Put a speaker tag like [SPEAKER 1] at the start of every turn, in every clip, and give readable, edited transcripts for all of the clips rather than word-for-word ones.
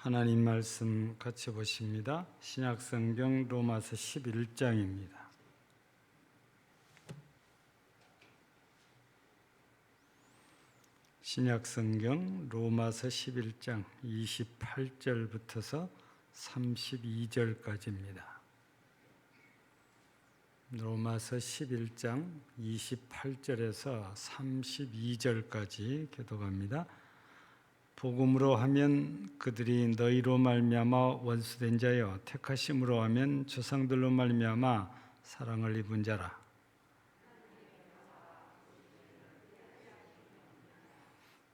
[SPEAKER 1] 하나님 말씀 같이 보십니다. 신약성경 로마서 11장입니다. 신약성경 로마서 11장 28절부터서 32절까지입니다. 로마서 11장 28절에서 32절까지 교독합니다. 복음으로 하면 그들이 너희로 말미암아 원수된 자여, 택하심으로 하면 조상들로 말미암아 사랑을 입은 자라.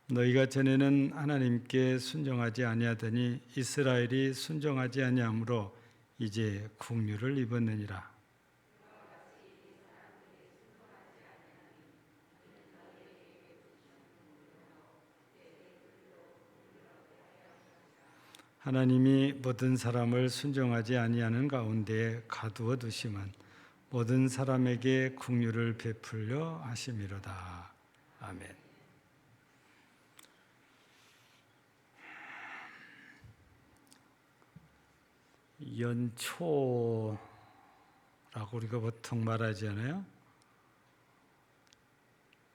[SPEAKER 1] 너희가 전에는 하나님께 순종하지 아니하더니 이스라엘이 순종하지 아니하므로 이제 국류를 입었느니라. 하나님이 모든 사람을 순종하지 아니하는 가운데 가두어 두심은 모든 사람에게 긍휼을 베풀려 하심이로다. 아멘. 연초라고 우리가 보통 말하잖아요.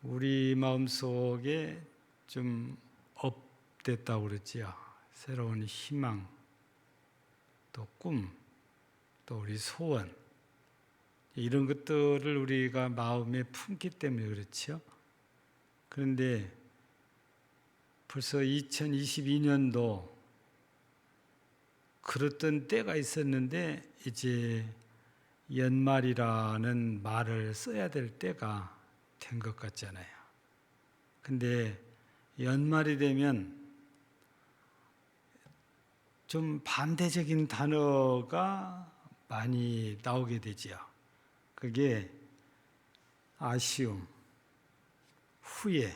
[SPEAKER 1] 우리 마음속에 좀 업됐다고 그러지요. 새로운 희망, 또 꿈, 또 우리 소원, 이런 것들을 우리가 마음에 품기 때문에 그렇죠. 그런데 벌써 2022년도 그랬던 때가 있었는데 이제 연말이라는 말을 써야 될 때가 된 것 같잖아요. 근데 연말이 되면 좀 반대적인 단어가 많이 나오게 되지요. 그게 아쉬움, 후회,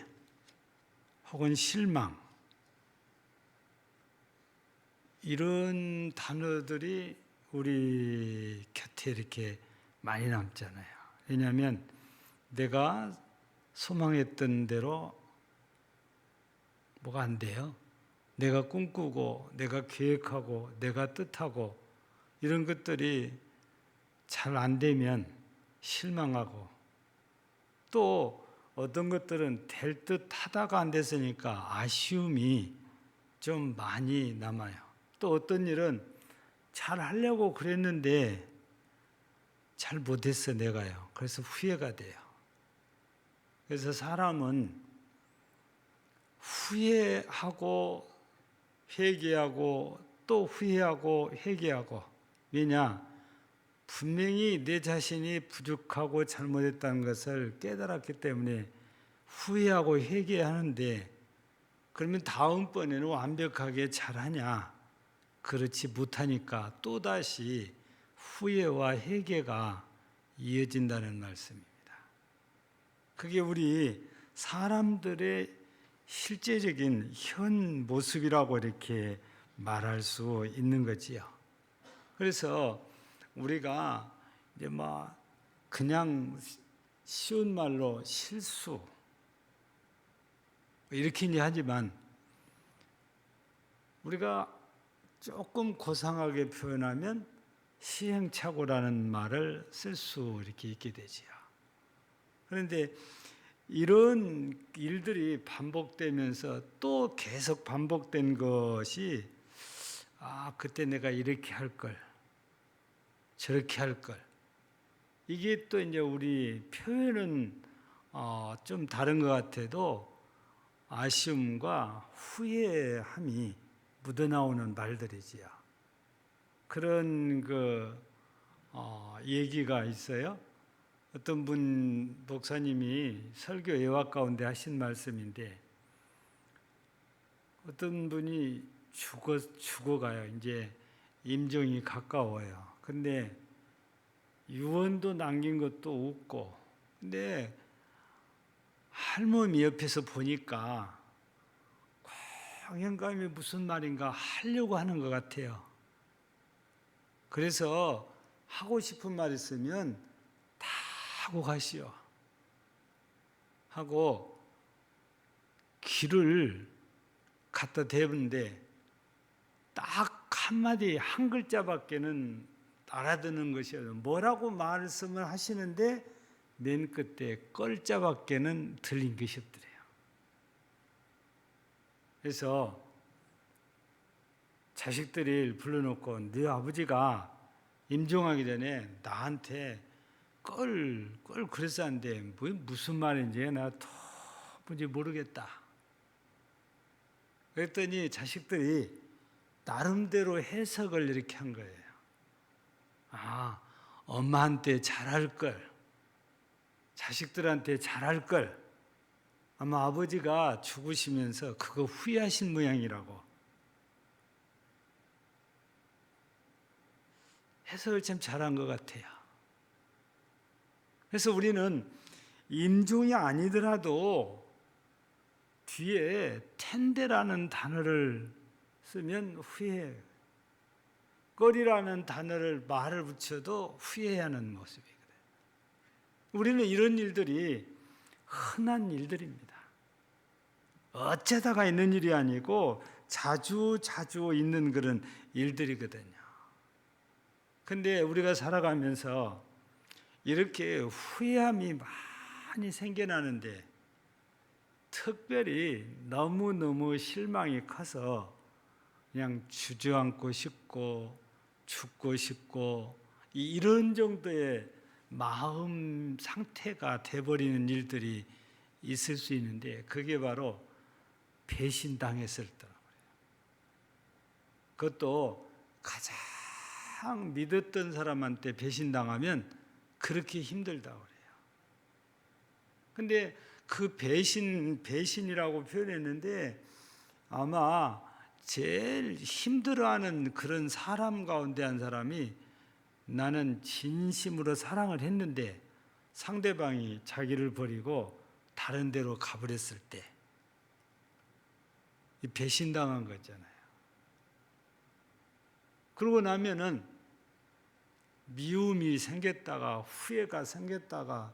[SPEAKER 1] 혹은 실망, 이런 단어들이 우리 곁에 이렇게 많이 남잖아요. 왜냐하면 내가 소망했던 대로 뭐가 안 돼요. 내가 꿈꾸고 내가 계획하고 내가 뜻하고 이런 것들이 잘 안 되면 실망하고, 또 어떤 것들은 될 듯 하다가 안 됐으니까 아쉬움이 좀 많이 남아요. 또 어떤 일은 잘 하려고 그랬는데 잘 못했어 내가요. 그래서 후회가 돼요. 그래서 사람은 후회하고 회개하고 또 후회하고 회개하고, 왜냐? 분명히 내 자신이 부족하고 잘못했다는 것을 깨달았기 때문에 후회하고 회개하는데, 그러면 다음번에는 완벽하게 잘하냐? 그렇지 못하니까 또다시 후회와 회개가 이어진다는 말씀입니다. 그게 우리 사람들의 실제적인 현 모습이라고 이렇게 말할 수 있는 거지요. 그래서 우리가 이제 그냥 쉬운 말로 실수 이렇게 하지만, 우리가 조금 고상하게 표현하면 시행착오라는 말을 쓸 수 이렇게 있게 되지요. 그런데 이런 일들이 반복되면서 또 계속 반복된 것이, 그때 내가 이렇게 할 걸, 저렇게 할 걸. 이게 또 이제 우리 표현은 좀 다른 것 같아도 아쉬움과 후회함이 묻어나오는 말들이지요. 그런 얘기가 있어요. 어떤 분 목사님이 설교 예화 가운데 하신 말씀인데, 어떤 분이 죽어가요. 이제 임종이 가까워요. 근데 유언도 남긴 것도 없고, 근데 할머니 옆에서 보니까 영감이 무슨 말인가 하려고 하는 것 같아요. 그래서 하고 싶은 말 있으면 다 하고 가시오 하고 길을 갖다 대는데 딱 한마디 한 글자밖에는 알아듣는 것이 없어요. 뭐라고 말씀을 하시는데 맨 끝에 껄자밖에는 들린 것이 없더래요. 그래서 자식들이 불러놓고 네 아버지가 임종하기 전에 나한테 껄 그랬었는데 무슨 말인지 나 도무지 모르겠다. 그랬더니 자식들이 나름대로 해석을 이렇게 한 거예요. 아, 엄마한테 잘할 걸, 자식들한테 잘할 걸. 아마 아버지가 죽으시면서 그거 후회하신 모양이라고. 해석을 참 잘한 것 같아요. 그래서 우리는 임종이 아니더라도 뒤에 텐데라는 단어를 쓰면 후회해요. 껄이라는 단어를 말을 붙여도 후회하는 모습이거든요. 우리는 이런 일들이 흔한 일들입니다. 어쩌다가 있는 일이 아니고 자주 있는 그런 일들이거든요. 근데 우리가 살아가면서 이렇게 후회함이 많이 생겨나는데 특별히 너무너무 실망이 커서 그냥 주저앉고 싶고 죽고 싶고 이런 정도의 마음 상태가 돼버리는 일들이 있을 수 있는데 그게 바로 배신당했을 때라고 그래요. 그것도 가장 믿었던 사람한테 배신당하면 그렇게 힘들다고 그래요. 근데 그 배신이라고 표현했는데 아마 제일 힘들어하는 그런 사람 가운데 한 사람이 나는 진심으로 사랑을 했는데 상대방이 자기를 버리고 다른 데로 가버렸을 때 배신당한 거잖아요. 그러고 나면은 미움이 생겼다가 후회가 생겼다가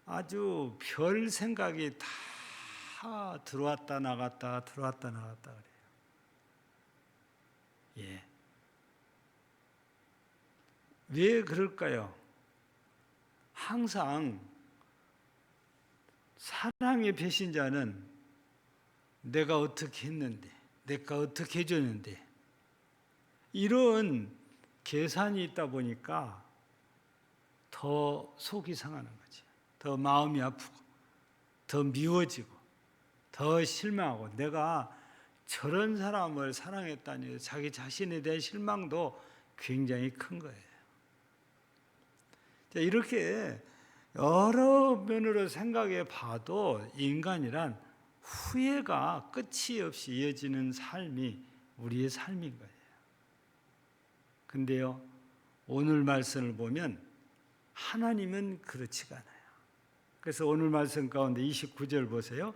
[SPEAKER 1] 아주 별 생각이 다 들어왔다 나갔다 들어왔다 나갔다 그래요. 예. 왜 그럴까요? 항상 사랑의 배신자는 내가 어떻게 했는데, 내가 어떻게 해줬는데, 이런 계산이 있다 보니까 더 속이 상하는 거지. 더 마음이 아프고, 더 미워지고, 더 실망하고, 내가 저런 사람을 사랑했다니 자기 자신에 대한 실망도 굉장히 큰 거예요. 이렇게 여러 면으로 생각해 봐도 인간이란 후회가 끝이 없이 이어지는 삶이 우리의 삶인 거예요. 근데요, 오늘 말씀을 보면 하나님은 그렇지가 않아요. 그래서 오늘 말씀 가운데 29절 보세요.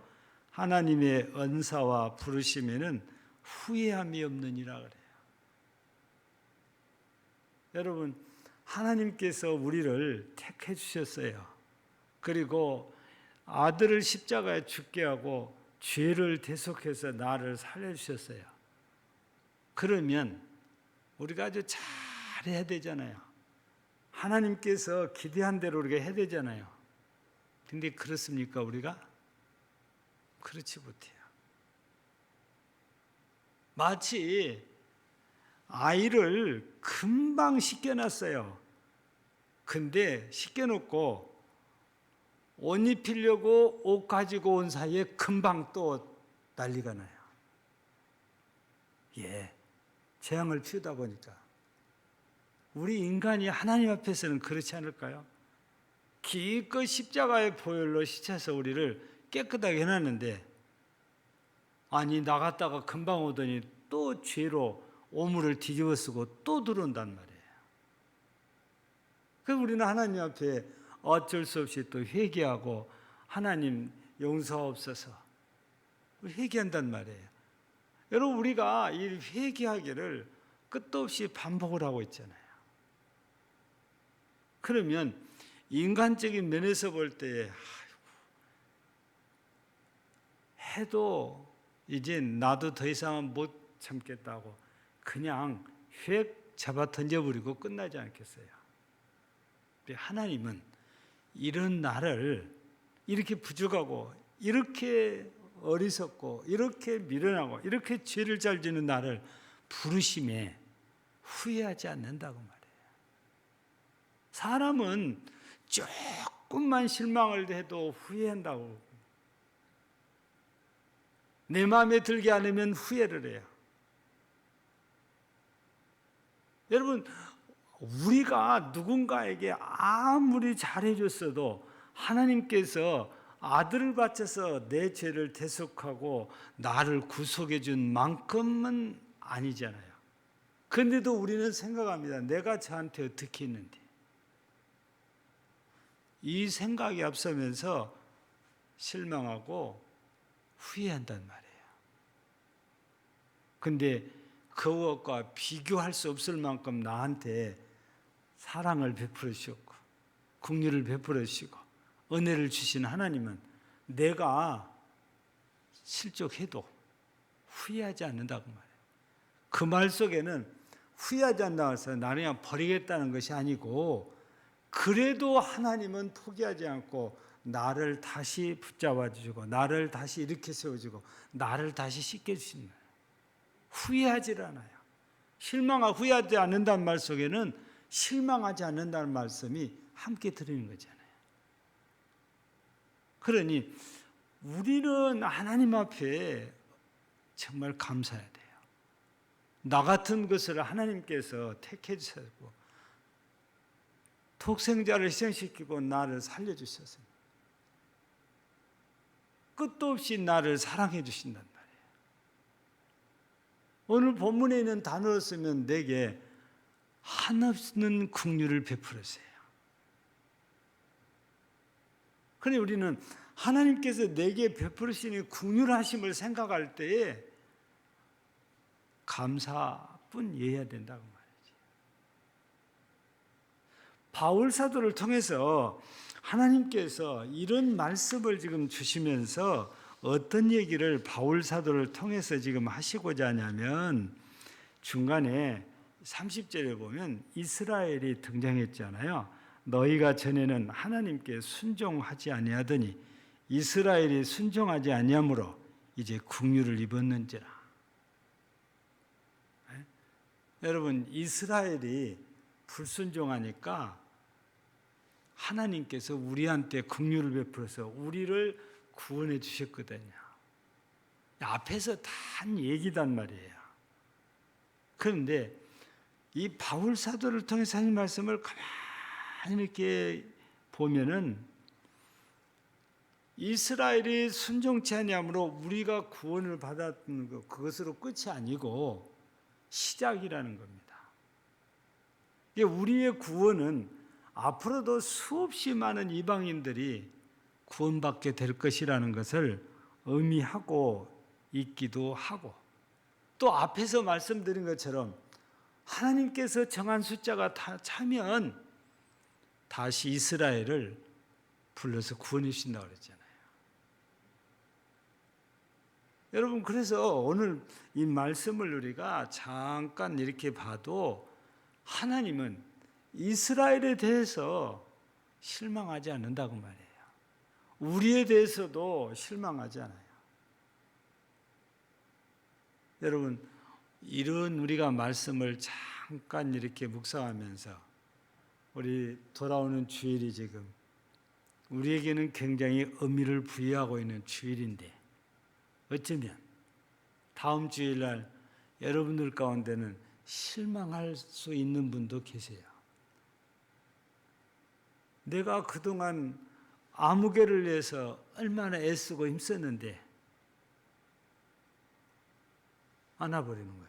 [SPEAKER 1] 하나님의 은사와 부르심에는 후회함이 없느니라 그래요. 여러분, 하나님께서 우리를 택해 주셨어요. 그리고 아들을 십자가에 죽게 하고 죄를 대속해서 나를 살려주셨어요. 그러면 우리가 아주 잘해야 되잖아요. 하나님께서 기대한 대로 우리가 해야 되잖아요. 근데 그렇습니까, 우리가? 그렇지 못해요. 마치 아이를 금방 씻겨놨어요. 근데 씻겨놓고 옷 입히려고 옷 가지고 온 사이에 금방 또 난리가 나요. 예, 재앙을 피우다 보니까. 우리 인간이 하나님 앞에서는 그렇지 않을까요? 기껏 십자가의 보혈로 씻어서 우리를 깨끗하게 해놨는데 아니 나갔다가 금방 오더니 또 죄로 오물을 뒤집어 쓰고 또 들어온단 말이에요. 그래서 우리는 하나님 앞에 어쩔 수 없이 또 회개하고 하나님 용서하옵소서 회개한단 말이에요. 여러분 우리가 이 회개하기를 끝도 없이 반복을 하고 있잖아요. 그러면 인간적인 면에서 볼 때 해도 이제 나도 더 이상은 못 참겠다고 그냥 휙 잡아 던져버리고 끝나지 않겠어요? 하나님은 이런 나를 이렇게 부족하고 이렇게 어리석고 이렇게 미련하고 이렇게 죄를 잘 지는 나를 부르심에 후회하지 않는다고 말해요. 사람은 조금만 실망을 해도 후회한다고. 내 마음에 들게 않으면 후회를 해요. 여러분, 우리가 누군가에게 아무리 잘해줬어도 하나님께서 아들을 바쳐서 내 죄를 대속하고 나를 구속해 준 만큼은 아니잖아요. 그런데도 우리는 생각합니다. 내가 저한테 어떻게 했는데. 이 생각이 앞서면서 실망하고 후회한단 말이에요. 근데 그것과 비교할 수 없을 만큼 나한테 사랑을 베풀어 주셨고 긍휼을 베풀어 주시고 은혜를 주신 하나님은 내가 실족해도 후회하지 않는다고 말해요. 그 말 속에는 후회하지 않는다고 해서 나는 그냥 버리겠다는 것이 아니고 그래도 하나님은 포기하지 않고 나를 다시 붙잡아 주시고 나를 다시 일으켜 세워주고 나를 다시 씻겨주시는 거예요. 후회하지 않아요. 실망하고 후회하지 않는다는 말 속에는 실망하지 않는다는 말씀이 함께 들어있는 거잖아요. 그러니 우리는 하나님 앞에 정말 감사해야 돼요. 나 같은 것을 하나님께서 택해 주셨고 독생자를 희생시키고 나를 살려주셨습니다. 끝도 없이 나를 사랑해 주신단 말이에요. 오늘 본문에 있는 단어를 쓰면 내게 한없는 긍휼을 베풀으세요. 그러니 우리는 하나님께서 내게 베풀으시는 긍휼하심을 생각할 때에 감사뿐이어야 된다고 말이지. 바울 사도를 통해서 하나님께서 이런 말씀을 지금 주시면서 어떤 얘기를 바울 사도를 통해서 지금 하시고자 하냐면 중간에 30절에 보면 이스라엘이 등장했잖아요. 너희가 전에는 하나님께 순종하지 아니하더니 이스라엘이 순종하지 아니하므로 이제 긍휼을 입었는지라. 네? 여러분 이스라엘이 불순종하니까 하나님께서 우리한테 긍휼을 베풀어서 우리를 구원해 주셨거든요. 앞에서 다 한 얘기단 말이에요. 그런데 이 바울 사도를 통해서 하는 말씀을 가만히 이렇게 보면은 이스라엘이 순종치 아니함으로 우리가 구원을 받았던 것, 그것으로 끝이 아니고 시작이라는 겁니다. 우리의 구원은 앞으로도 수없이 많은 이방인들이 구원받게 될 것이라는 것을 의미하고 있기도 하고 또 앞에서 말씀드린 것처럼 하나님께서 정한 숫자가 다 차면 다시 이스라엘을 불러서 구원해 주신다고 그랬잖아요. 여러분 그래서 오늘 이 말씀을 우리가 잠깐 이렇게 봐도 하나님은 이스라엘에 대해서 실망하지 않는다고 말이에요. 우리에 대해서도 실망하지 않아요. 여러분 이런 우리가 말씀을 잠깐 이렇게 묵상하면서 우리 돌아오는 주일이 지금 우리에게는 굉장히 의미를 부여하고 있는 주일인데 어쩌면 다음 주일날 여러분들 가운데는 실망할 수 있는 분도 계세요. 내가 그동안 아무개를 위해서 얼마나 애쓰고 힘썼는데 안아버리는 거예요.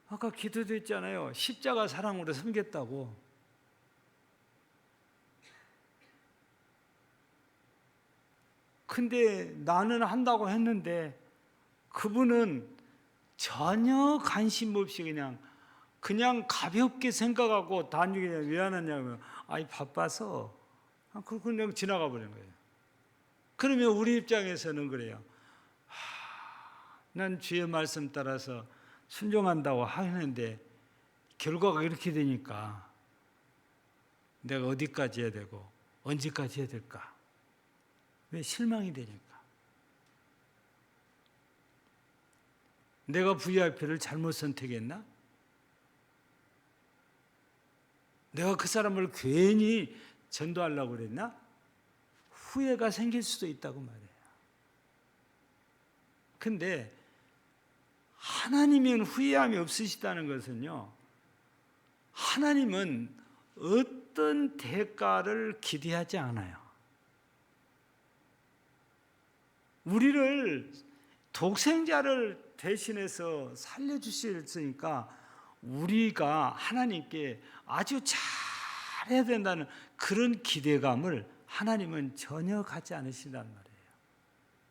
[SPEAKER 1] 아까 기도도 했잖아요. 십자가 사랑으로 섬겼다고. 근데 나는 한다고 했는데 그분은 전혀 관심 없이 그냥 가볍게 생각하고 나중에 왜 안 하냐면 아이 바빠서 그냥 지나가 버린 거예요. 그러면 우리 입장에서는 그래요. 난 주의 말씀 따라서 순종한다고 하는데 결과가 이렇게 되니까 내가 어디까지 해야 되고 언제까지 해야 될까? 왜 실망이 되니까? 내가 VIP를 잘못 선택했나? 내가 그 사람을 괜히 전도하려고 그랬나? 후회가 생길 수도 있다고 말해요. 근데 하나님은 후회함이 없으시다는 것은요, 하나님은 어떤 대가를 기대하지 않아요. 우리를 독생자를 대신해서 살려주셨으니까 우리가 하나님께 아주 잘해야 된다는 그런 기대감을 하나님은 전혀 갖지 않으신단 말이에요.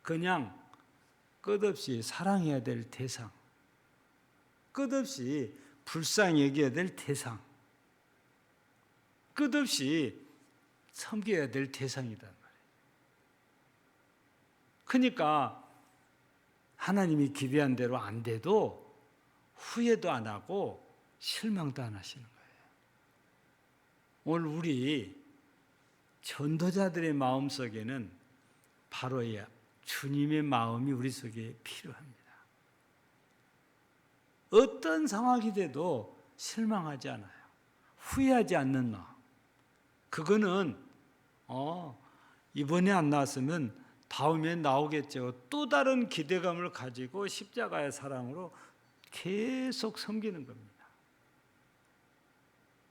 [SPEAKER 1] 그냥 끝없이 사랑해야 될 대상, 끝없이 불쌍히 여겨야 될 대상, 끝없이 섬겨야 될 대상이단 말이에요. 그러니까 하나님이 기대한 대로 안 돼도 후회도 안 하고 실망도 안 하시는 거예요. 오늘 우리 전도자들의 마음속에는 바로 주님의 마음이 우리 속에 필요합니다. 어떤 상황이 돼도 실망하지 않아요. 후회하지 않는 마음. 그거는 이번에 안 나왔으면 다음에 나오겠죠. 또 다른 기대감을 가지고 십자가의 사랑으로 계속 섬기는 겁니다.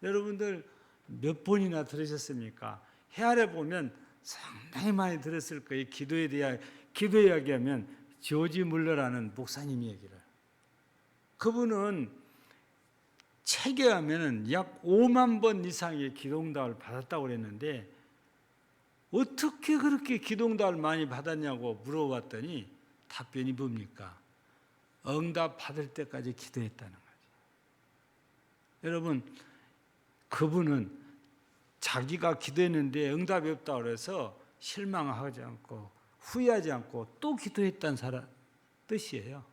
[SPEAKER 1] 여러분들 몇 번이나 들으셨습니까? 해아래 보면 상당히 많이 들었을 거예요. 기도 이야기하면 조지 물러라는 목사님 얘기를. 그분은 체계하면 약 5만 번 이상의 기도응답을 받았다고 그랬는데 어떻게 그렇게 기도응답을 많이 받았냐고 물어봤더니 답변이 뭡니까? 응답 받을 때까지 기도했다는 거죠. 여러분, 그분은 자기가 기도했는데 응답이 없다고 해서 실망하지 않고 후회하지 않고 또 기도했다는 뜻이에요.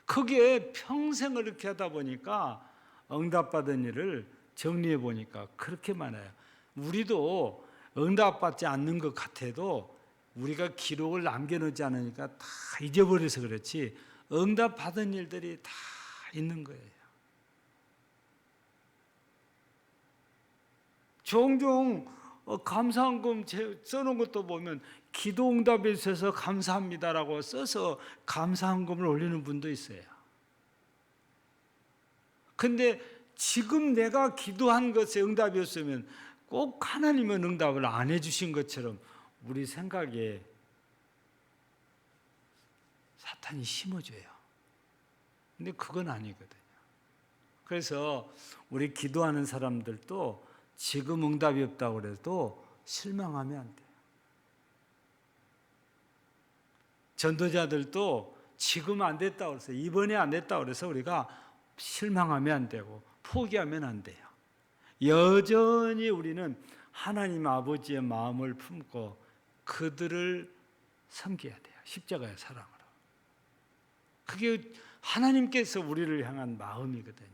[SPEAKER 1] 그게 평생을 이렇게 하다 보니까 응답받은 일을 정리해 보니까 그렇게 많아요. 우리도 응답받지 않는 것 같아도 우리가 기록을 남겨놓지 않으니까 다 잊어버려서 그렇지 응답받은 일들이 다 있는 거예요. 종종 감사한금 써놓은 것도 보면 기도응답에 있어서 감사합니다라고 써서 감사한금을 올리는 분도 있어요. 근데 지금 내가 기도한 것에 응답이 없으면 꼭 하나님은 응답을 안 해주신 것처럼 우리 생각에 사탄이 심어줘요. 근데 그건 아니거든요. 그래서 우리 기도하는 사람들도 지금 응답이 없다고 해도 실망하면 안 돼요. 전도자들도 지금 안 됐다고 해서 이번에 안 됐다고 해서 우리가 실망하면 안 되고 포기하면 안 돼요. 여전히 우리는 하나님 아버지의 마음을 품고 그들을 섬겨야 돼요. 십자가의 사랑으로. 그게 하나님께서 우리를 향한 마음이거든요.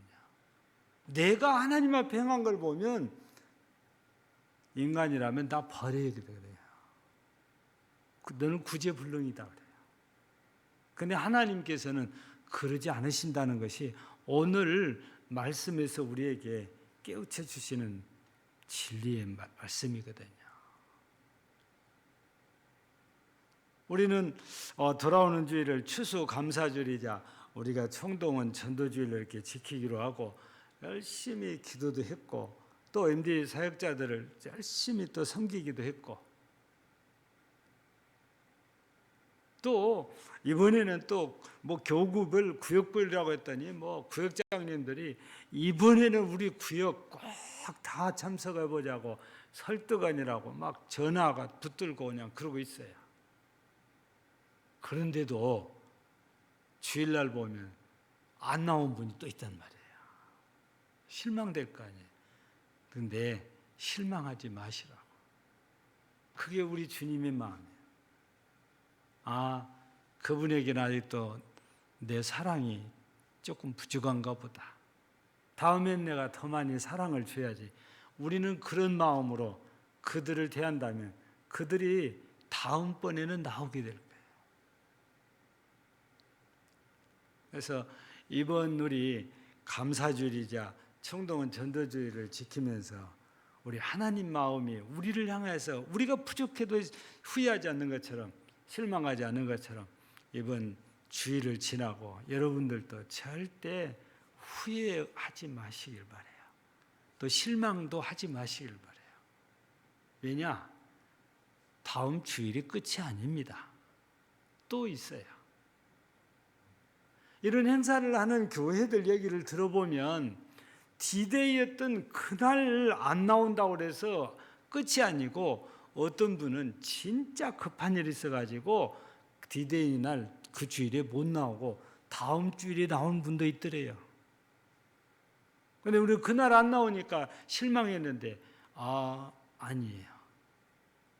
[SPEAKER 1] 내가 하나님 앞에 행한 걸 보면 인간이라면 다 버려야 되거든요. 너는 구제불능이다 그래요. 근데 하나님께서는 그러지 않으신다는 것이 오늘 말씀에서 우리에게 깨우쳐 주시는 진리의 말씀이거든요. 우리는 돌아오는 주일을 추수감사주일이자 우리가 총동원 전도주일을 이렇게 지키기로 하고 열심히 기도도 했고 또 MD 사역자들을 열심히 또 섬기기도 했고 또 이번에는 또 뭐 교구별 구역별이라고 했더니 뭐 구역장님들이 이번에는 우리 구역 꼭 다 참석해 보자고 설득아니라고 막 전화가 붙들고 그냥 그러고 있어요. 그런데도 주일날 보면 안 나온 분이 또 있단 말이에요. 실망될 거 아니에요. 그런데 실망하지 마시라고. 그게 우리 주님의 마음이에요. 그분에게는 아직도 내 사랑이 조금 부족한가 보다. 다음엔 내가 더 많이 사랑을 줘야지. 우리는 그런 마음으로 그들을 대한다면 그들이 다음번에는 나오게 될 거예요. 그래서 이번 우리 감사주일이자 청동원 전도주의를 지키면서 우리 하나님 마음이 우리를 향해서 우리가 부족해도 후회하지 않는 것처럼, 실망하지 않는 것처럼 이번 주일을 지나고 여러분들도 절대 후회하지 마시길 바라요. 또 실망도 하지 마시길 바라요. 왜냐? 다음 주일이 끝이 아닙니다. 또 있어요. 이런 행사를 하는 교회들 얘기를 들어보면 디데이였던 그날 안 나온다고 해서 끝이 아니고, 어떤 분은 진짜 급한 일이 있어가지고 디데이 날 그 주일에 못 나오고 다음 주일에 나온 분도 있더래요. 근데 우리 그날 안 나오니까 실망했는데, 아니에요.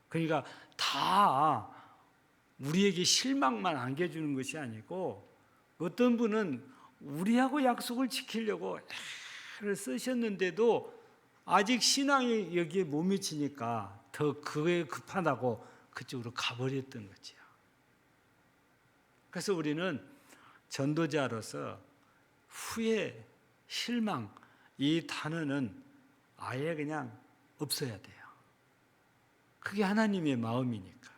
[SPEAKER 1] 그러니까 다 우리에게 실망만 안겨주는 것이 아니고, 어떤 분은 우리하고 약속을 지키려고 애를 쓰셨는데도 아직 신앙이 여기에 못 미치니까 더 그게 급하다고 그쪽으로 가버렸던 거죠. 그래서 우리는 전도자로서 후회, 실망, 이 단어는 아예 그냥 없어야 돼요. 그게 하나님의 마음이니까.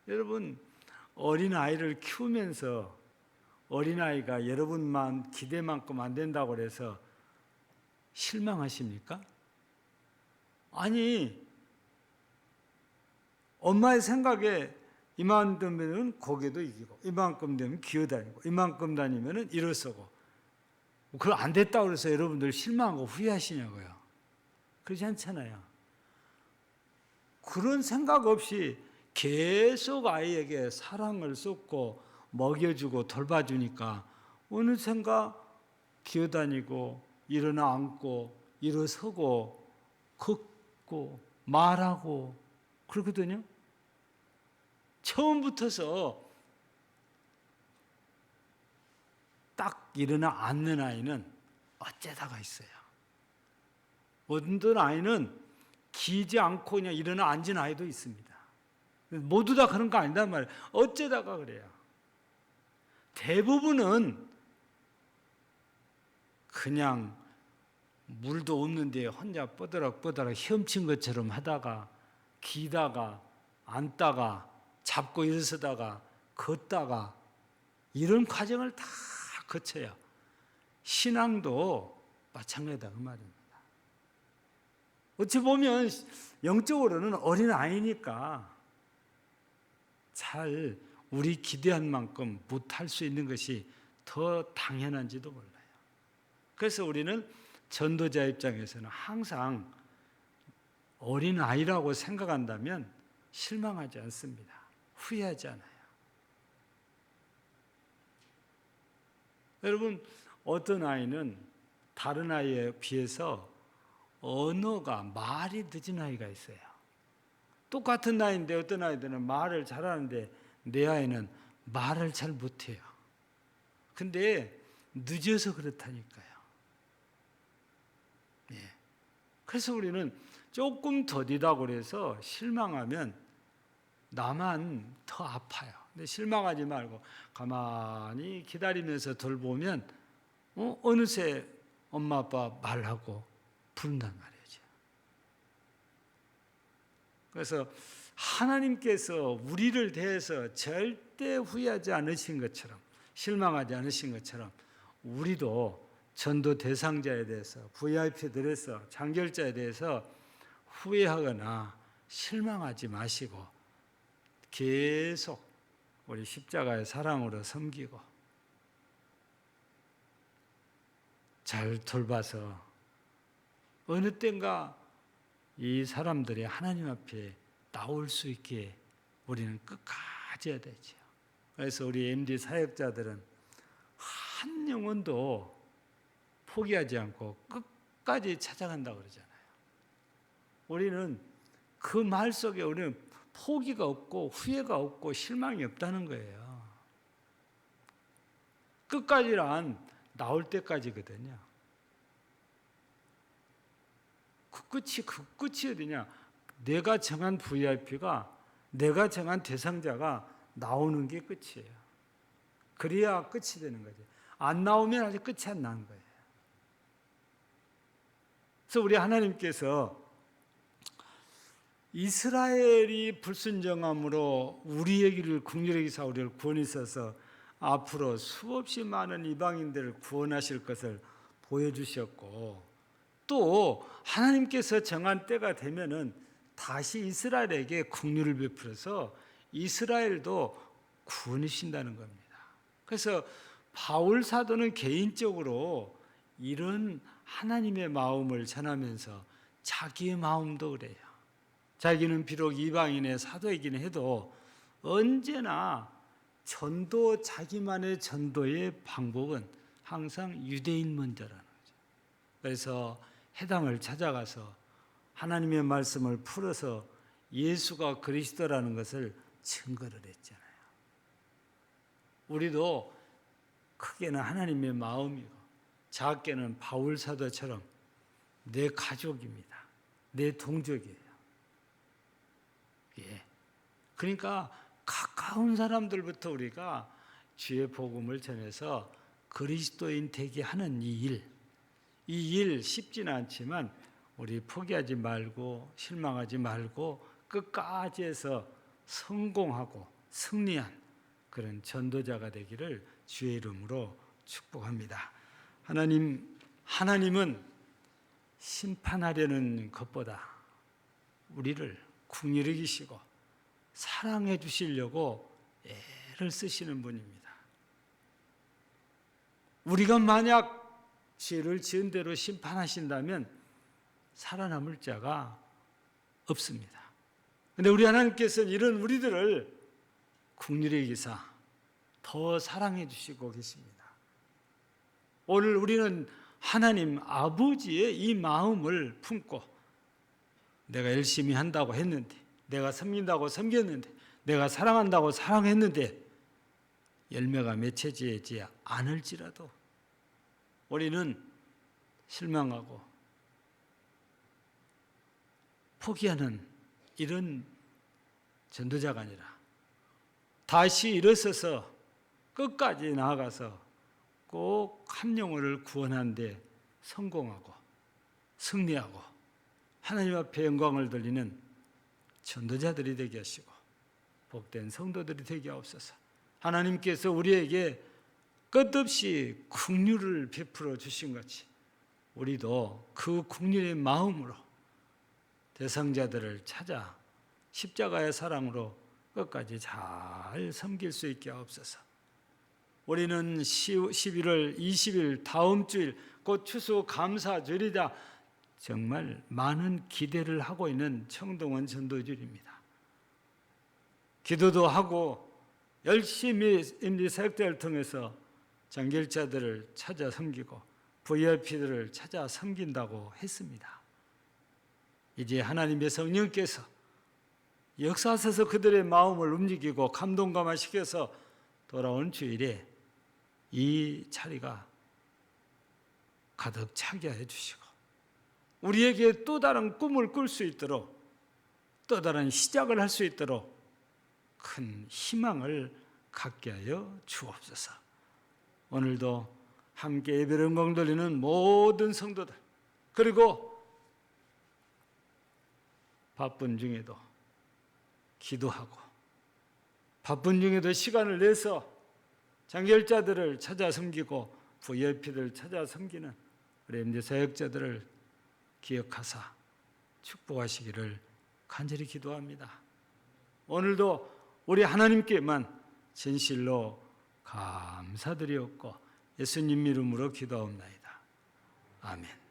[SPEAKER 1] 여러분, 어린아이를 키우면서 어린아이가 여러분만 기대만큼 안 된다고 해서 실망하십니까? 아니, 엄마의 생각에 이만큼 되면 고개도 이기고, 이만큼 되면 기어다니고, 이만큼 다니면 일어서고, 그거 안 됐다고 해서 여러분들 실망하고 후회하시냐고요. 그렇지 않잖아요. 그런 생각 없이 계속 아이에게 사랑을 쏟고 먹여주고 돌봐주니까 어느샌가 기어다니고 일어나 앉고 일어서고 걷고 말하고 그러거든요. 처음부터서 딱 일어나 앉는 아이는 어째다가 있어요. 어떤 아이는 기지 않고 그냥 일어나 앉은 아이도 있습니다. 모두 다 그런 거 아니단 말이에요. 어째다가 그래요. 대부분은 그냥 물도 없는데 혼자 뻐드락뻐드락 헤엄친 것처럼 하다가 기다가 앉다가 잡고 일어서다가 걷다가 이런 과정을 다 거쳐요. 신앙도 마찬가지다 그 말입니다. 어찌 보면 영적으로는 어린아이니까 잘 우리 기대한 만큼 못할 수 있는 것이 더 당연한지도 몰라요. 그래서 우리는 전도자 입장에서는 항상 어린아이라고 생각한다면 실망하지 않습니다. 후회하지 않아요. 여러분, 어떤 아이는 다른 아이에 비해서 언어가 말이 늦은 아이가 있어요. 똑같은 나이인데 어떤 아이들은 말을 잘하는데 내 아이는 말을 잘 못해요. 근데 늦어서 그렇다니까요. 그래서 우리는 조금 더디다고 해서 실망하면 나만 더 아파요. 근데 실망하지 말고 가만히 기다리면서 돌보면 어느새 엄마 아빠 말하고 부른단 말이죠. 그래서 하나님께서 우리를 대해서 절대 후회하지 않으신 것처럼, 실망하지 않으신 것처럼 우리도 전도 대상자에 대해서, VIP들에서 장결자에 대해서 후회하거나 실망하지 마시고 계속 우리 십자가의 사랑으로 섬기고 잘 돌봐서 어느 때인가 이 사람들이 하나님 앞에 나올 수 있게 우리는 끝까지 해야 되죠. 그래서 우리 MD 사역자들은 한 영혼도 포기하지 않고 끝까지 찾아간다고 그러잖아요. 우리는 그 말 속에 우리는 포기가 없고 후회가 없고 실망이 없다는 거예요. 끝까지란 나올 때까지거든요. 그 끝이 어디냐? 내가 정한 VIP가, 내가 정한 대상자가 나오는 게 끝이에요. 그래야 끝이 되는 거죠. 안 나오면 아직 끝이 안 나는 거예요. 그래서 우리 하나님께서 이스라엘이 불순종함으로 우리의 길을 긍휼히 여기사 우리를 구원하셔서 앞으로 수없이 많은 이방인들을 구원하실 것을 보여주셨고, 또 하나님께서 정한 때가 되면은 다시 이스라엘에게 긍휼을 베풀어서 이스라엘도 구원하신다는 겁니다. 그래서 바울 사도는 개인적으로 이런 하나님의 마음을 전하면서 자기의 마음도 그래요. 자기는 비록 이방인의 사도이긴 해도 언제나 자기만의 전도의 방법은 항상 유대인 먼저라는 거죠. 그래서 해당을 찾아가서 하나님의 말씀을 풀어서 예수가 그리스도라는 것을 증거를 했잖아요. 우리도 크게는 하나님의 마음이고 작게는 바울 사도처럼 내 가족입니다. 내 동족이에요. 예. 그러니까 가까운 사람들부터 우리가 주의 복음을 전해서 그리스도인 되게 하는 이 일 쉽지는 않지만 우리 포기하지 말고 실망하지 말고 끝까지 해서 성공하고 승리한 그런 전도자가 되기를 주의 이름으로 축복합니다. 하나님은 심판하려는 것보다 우리를 긍휼히 여기시고 사랑해 주시려고 애를 쓰시는 분입니다. 우리가 만약 죄를 지은 대로 심판하신다면 살아남을 자가 없습니다. 그런데 우리 하나님께서는 이런 우리들을 긍휼히 여기사 더 사랑해 주시고 계십니다. 오늘 우리는 하나님 아버지의 이 마음을 품고 내가 열심히 한다고 했는데, 내가 섬긴다고 섬겼는데, 내가 사랑한다고 사랑했는데 열매가 맺혀지지 않을지라도 우리는 실망하고 포기하는 이런 전도자가 아니라 다시 일어서서 끝까지 나아가서 꼭 한 영혼을 구원하는 데 성공하고 승리하고 하나님 앞에 영광을 돌리는 전도자들이 되게 하시고 복된 성도들이 되게 하옵소서. 하나님께서 우리에게 끝없이 긍휼을 베풀어 주신 같이 우리도 그 긍휼의 마음으로 대상자들을 찾아 십자가의 사랑으로 끝까지 잘 섬길 수 있게 하옵소서. 우리는 11월 20일 다음 주일 곧 추수 감사절이다. 정말 많은 기대를 하고 있는 청동원 전도주일입니다. 기도도 하고 열심히 임리 사역자를 통해서 장결자들을 찾아 섬기고 VIP들을 찾아 섬긴다고 했습니다. 이제 하나님의 성령께서 역사하셔서 그들의 마음을 움직이고 감동감화시켜서 돌아온 주일에 이 자리가 가득 차게 해주시고 우리에게 또 다른 꿈을 꿀 수 있도록 또 다른 시작을 할 수 있도록 큰 희망을 갖게 하여 주옵소서. 오늘도 함께 예배를 영광 돌리는 모든 성도들, 그리고 바쁜 중에도 기도하고 바쁜 중에도 시간을 내서 장결자들을 찾아 섬기고 VIP들을 찾아 섬기는 우리 임재 사역자들을 기억하사 축복하시기를 간절히 기도합니다. 오늘도 우리 하나님께만 진실로 감사드리옵고 예수님 이름으로 기도하옵나이다. 아멘.